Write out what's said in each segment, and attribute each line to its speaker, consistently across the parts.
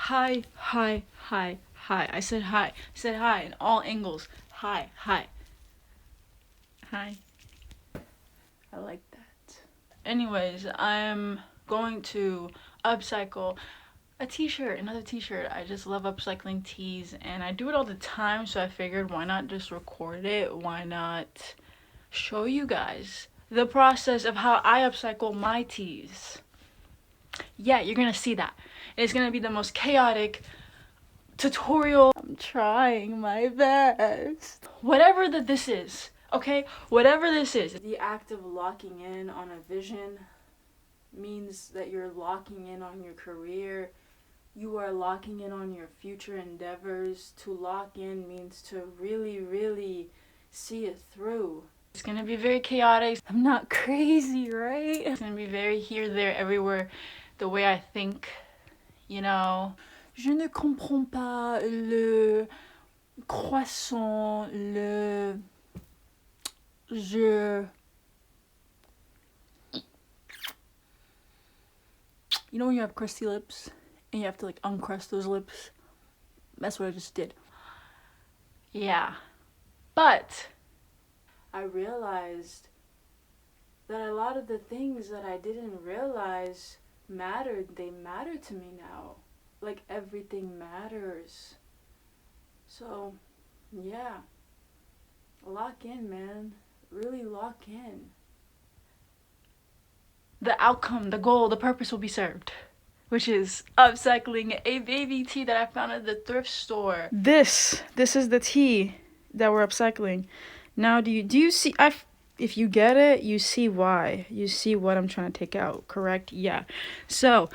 Speaker 1: Hi, hi, hi, hi. I said hi. I said hi in all angles. Hi, hi. Hi. I like that. Anyways, I'm going to upcycle a t-shirt, another t-shirt. I just love upcycling tees and I do it all the time, so I figured why not just record it? Why not show you guys the process of how I upcycle my tees? Yeah, you're gonna see that. It's gonna be the most chaotic tutorial. I'm trying my best. Whatever this is, okay? Whatever this is. The act of locking in on a vision means that you're locking in on your career. You are locking in on your future endeavors. To lock in means to really, really see it through. It's gonna be very chaotic. I'm not crazy, right? It's gonna be very here, there, everywhere, the way I think, you know. Je ne comprends pas le croissant, je... You know when you have crusty lips and you have to like uncrust those lips? That's what I just did. Yeah. But I realized that a lot of the things that I didn't realize mattered, they matter to me now. Like everything matters. So, yeah. Lock in, man. Really lock in. The outcome, the goal, the purpose will be served, which is upcycling a baby tee that I found at the thrift store. This is the tee that we're upcycling. Now, do you see? If you get it, you see why. You see what I'm trying to take out, correct? Yeah. So,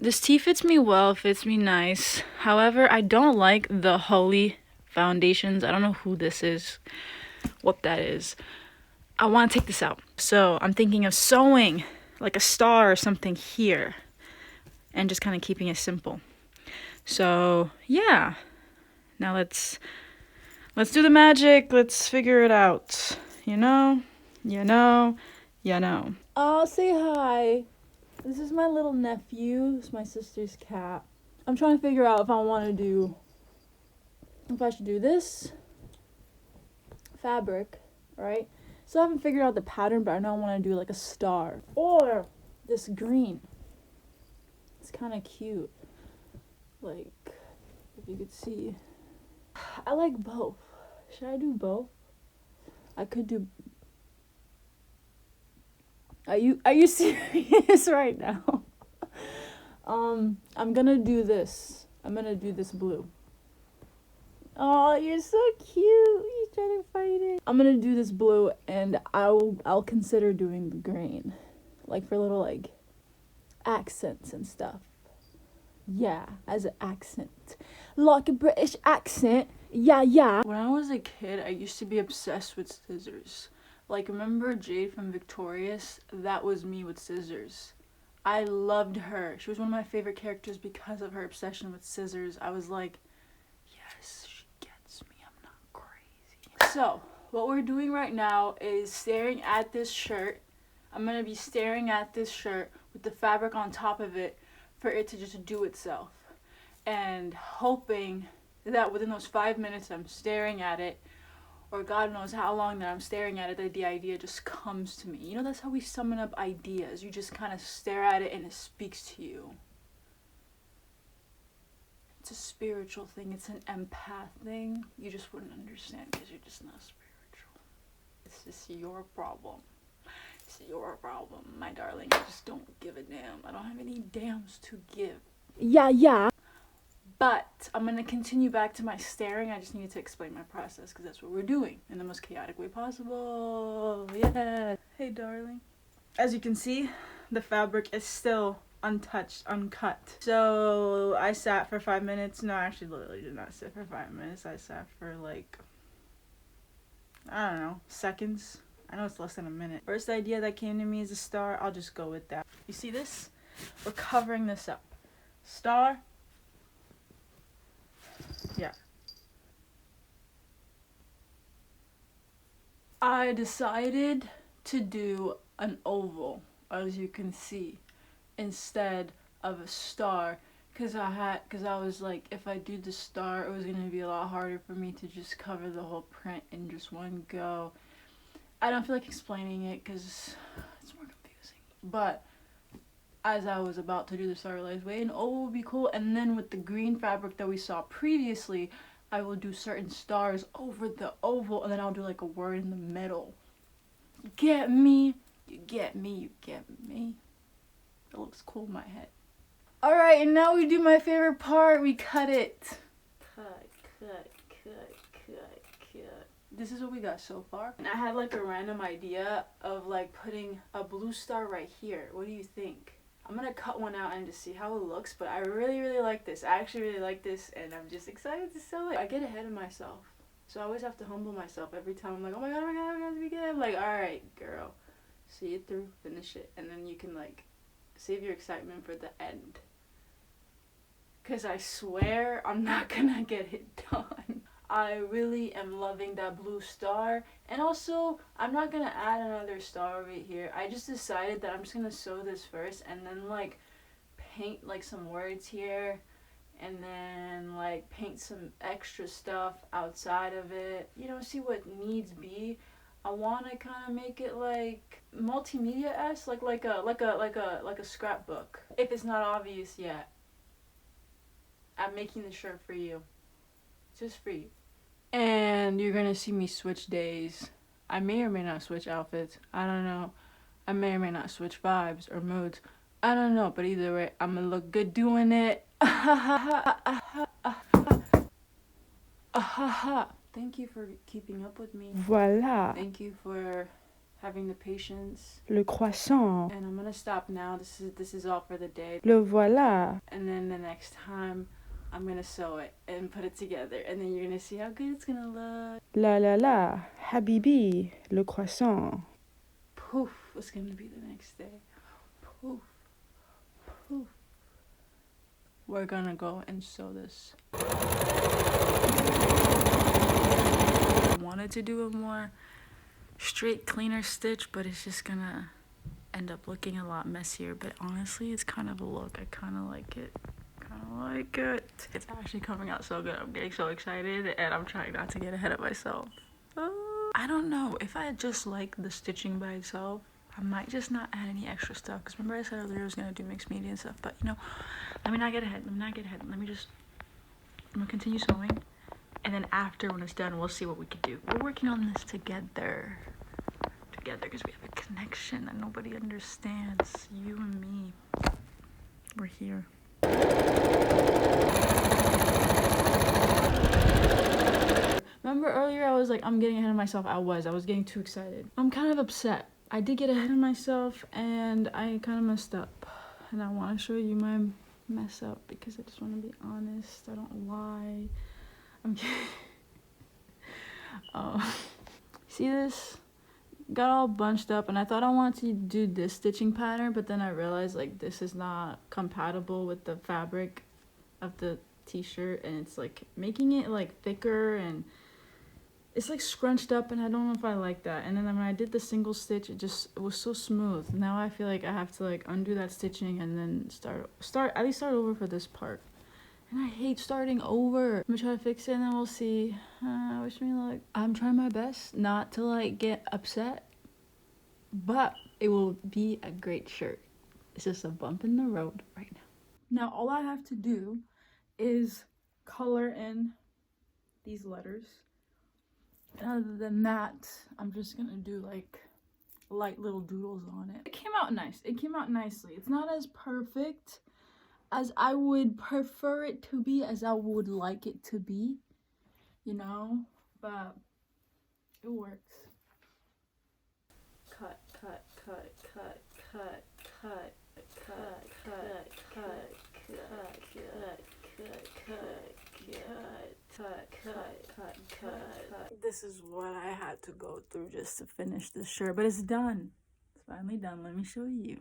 Speaker 1: this tee fits me well, fits me nice. However, I don't like the Holy foundations. I don't know who this is, what that is. I want to take this out. So I'm thinking of sewing like a star or something here and just kind of keeping it simple. So yeah, now let's do the magic. Let's figure it out. You know. I'll say hi. This is my little nephew. It's my sister's cat. I'm trying to figure out if I should do this fabric, right? So I haven't figured out the pattern, but I know I want to do like a star. Or this green. It's kind of cute. Like, if you could see. I like both. Should I do both? I could do... Are you serious right now? I'm gonna do this. I'm gonna do this blue. Oh, you're so cute. You're trying to fight it. I'm gonna do this blue, and I'll consider doing the green, like for little like accents and stuff. Yeah, as an accent, like a British accent. Yeah. When I was a kid, I used to be obsessed with scissors. Like, remember Jade from Victorious? That was me with scissors. I loved her. She was one of my favorite characters because of her obsession with scissors. I was like, yes, she gets me. I'm not crazy. So, what we're doing right now is staring at this shirt. I'm going to be staring at this shirt with the fabric on top of it for it to just do itself. And hoping that within those 5 minutes I'm staring at it, or God knows how long that I'm staring at it, that the idea just comes to me. You know, that's how we summon up ideas. You just kind of stare at it and it speaks to you. It's a spiritual thing. It's an empath thing. You just wouldn't understand because you're just not spiritual. It's just your problem. It's your problem, my darling. I just don't give a damn. I don't have any dams to give. Yeah. But I'm going to continue back to my staring. I just needed to explain my process because that's what we're doing in the most chaotic way possible. Yeah. Hey, darling. As you can see, the fabric is still untouched, uncut. So I sat for 5 minutes. No, I actually literally did not sit for 5 minutes. I sat for like, I don't know, seconds. I know it's less than a minute. First idea that came to me is a star. I'll just go with that. You see this? We're covering this up. Star. Yeah. I decided to do an oval, as you can see, instead of a star, Cause I was like, if I do the star, it was gonna be a lot harder for me to just cover the whole print in just one go. I don't feel like explaining it because it's more confusing. But as I was about to do the star, I realized, wait, an oval would be cool. And then with the green fabric that we saw previously, I will do certain stars over the oval, and then I'll do like a word in the middle. You get me? You get me? You get me? It looks cool in my head. Alright, and now we do my favorite part. We cut it. Cut. This is what we got so far. And I had like a random idea of like putting a blue star right here. What do you think? I'm gonna cut one out and just see how it looks, but I really like this. I actually really like this, and I'm just excited to sew it. I get ahead of myself, so I always have to humble myself every time. I'm like, oh my god, it's be good. I'm like, alright, girl, see it through, finish it, and then you can like save your excitement for the end. Cause I swear I'm not gonna get it done. I really am loving that blue star. And also, I'm not gonna add another star over here. I just decided that I'm just gonna sew this first and then like paint like some words here. And then like paint some extra stuff outside of it. You know, see what needs be. I wanna kinda make it like multimedia-esque, like a scrapbook. If it's not obvious yet. I'm making the shirt for you. Just for you. And you're gonna see me switch days. I may or may not switch outfits. I don't know. I may or may not switch vibes or moods. I don't know, but either way, I'm gonna look good doing it. Thank you for keeping up with me.
Speaker 2: Voilà.
Speaker 1: Thank you for having the patience.
Speaker 2: Le croissant.
Speaker 1: And I'm gonna stop now. This is all for the day.
Speaker 2: Le voilà.
Speaker 1: And then the next time I'm gonna sew it and put it together, and then you're gonna see how good it's gonna look.
Speaker 2: La la la. Habibi. Le croissant.
Speaker 1: Poof, what's gonna be the next day? Poof. We're gonna go and sew this. I wanted to do a more straight, cleaner stitch, but it's just gonna end up looking a lot messier. But honestly, it's kind of a look. I kind of like it. It's actually coming out so good. I'm getting so excited, and I'm trying not to get ahead of myself. I don't know if I just like the stitching by itself, I might just not add any extra stuff, because remember I said earlier I was gonna do mixed media and stuff. But you know, let me not get ahead. I'm gonna continue sewing, and then after, when it's done, we'll see what we can do. We're working on this together because we have a connection that nobody understands. You and me, we're here. Remember earlier I was like, I'm getting ahead of myself. I was getting too excited. I'm kind of upset. I did get ahead of myself and I kind of messed up. And I want to show you my mess up because I just want to be honest. I don't lie. I'm kidding. See this? Got all bunched up, and I thought I wanted to do this stitching pattern, but then I realized like this is not compatible with the fabric of the t-shirt, and it's like making it like thicker, and it's like scrunched up, and I don't know if I like that. And then when I did the single stitch, it was so smooth. Now I feel like I have to like undo that stitching and then start over for this part. And I hate starting over. I'm gonna try to fix it and then we'll see. Wish me luck. I'm trying my best not to like get upset, but it will be a great shirt. It's just a bump in the road right now. Now all I have to do is color in these letters. And other than that, I'm just gonna do like light little doodles on it. It came out nice. It came out nicely. It's not as perfect as I would prefer it to be, as I would like it to be, you know, but it works. Cut. This is what I had to go through just to finish this shirt, but it's done. It's finally done. Let me show you.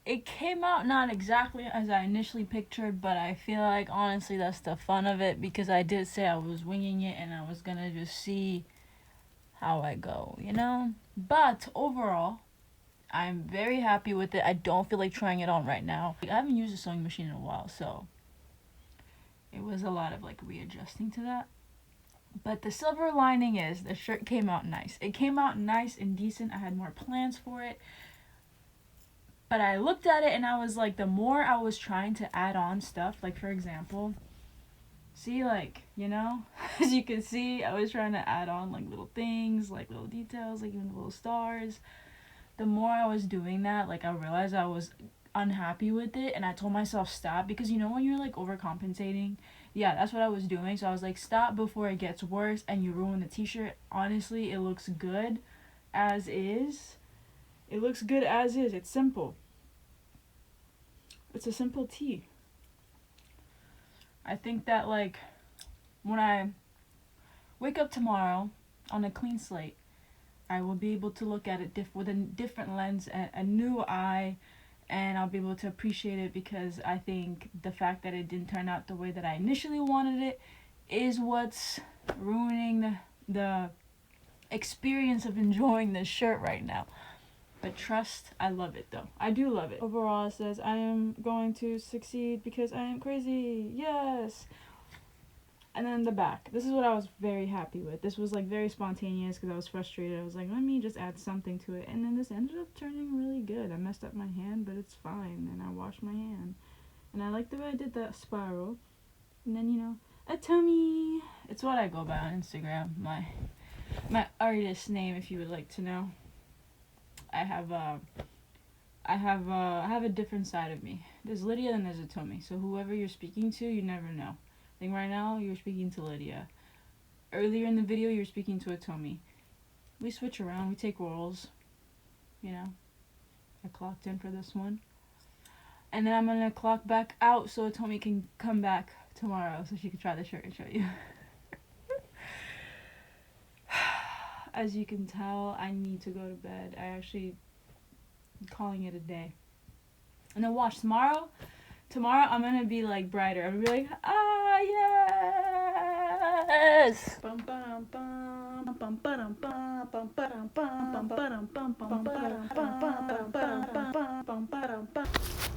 Speaker 1: It came out not exactly as I initially pictured, but I feel like honestly that's the fun of it, because I did say I was winging it and I was gonna just see how I go, you know? But overall, I'm very happy with it. I don't feel like trying it on right now. I haven't used a sewing machine in a while, so it was a lot of like readjusting to that. But the silver lining is the shirt came out nice. It came out nice and decent. I had more plans for it. But I looked at it and I was like, the more I was trying to add on stuff, like for example, see, like, you know, as you can see, I was trying to add on like little things, like little details, like even little stars. The more I was doing that, like I realized I was unhappy with it, and I told myself stop, because you know when you're like overcompensating, yeah, that's what I was doing. So I was like, stop before it gets worse and you ruin the t-shirt. Honestly, it looks good as is. It looks good as is. It's simple. It's a simple tee. I think that like when I wake up tomorrow on a clean slate, I will be able to look at it with a different lens, a new eye, and I'll be able to appreciate it, because I think the fact that it didn't turn out the way that I initially wanted it is what's ruining the experience of enjoying this shirt right now. But trust, I love it though. I do love it. Overall, it says, I am going to succeed because I am crazy. Yes. And then the back. This is what I was very happy with. This was like very spontaneous because I was frustrated. I was like, let me just add something to it. And then this ended up turning really good. I messed up my hand, but it's fine. And I washed my hand. And I like the way I did that spiral. And then, you know, a tummy. It's what I go by on Instagram. My artist name, if you would like to know. I have a different side of me. There's Lydia and there's a Tommy. So whoever you're speaking to, you never know. I think right now you're speaking to Lydia. Earlier in the video you're speaking to a Tommy. We switch around, we take roles. You know. I clocked in for this one. And then I'm gonna clock back out so Tommy can come back tomorrow so she can try the shirt and show you. As you can tell, I need to go to bed. I actually calling it a day. And then watch tomorrow I'm gonna be like brighter. I'm gonna be like, ah yes.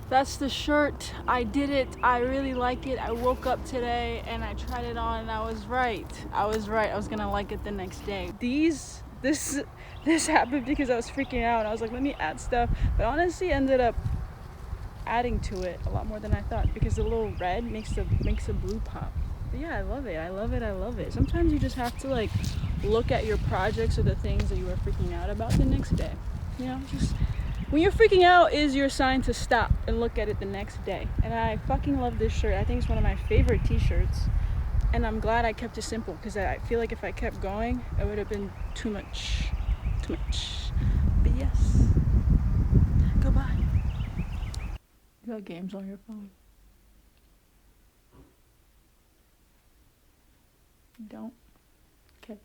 Speaker 1: That's the shirt. I did it. I really like it. I woke up today and I tried it on and I was right. I was gonna like it the next day. This happened because I was freaking out. I was like, let me add stuff. But honestly ended up adding to it a lot more than I thought, because the little red makes the blue pop. But yeah, I love it. Sometimes you just have to like look at your projects or the things that you are freaking out about the next day. You know, just when you're freaking out is your sign to stop and look at it the next day. And I fucking love this shirt. I think it's one of my favorite t-shirts. And I'm glad I kept it simple, because I feel like if I kept going, it would have been too much. But yes. Goodbye. You got games on your phone? Don't.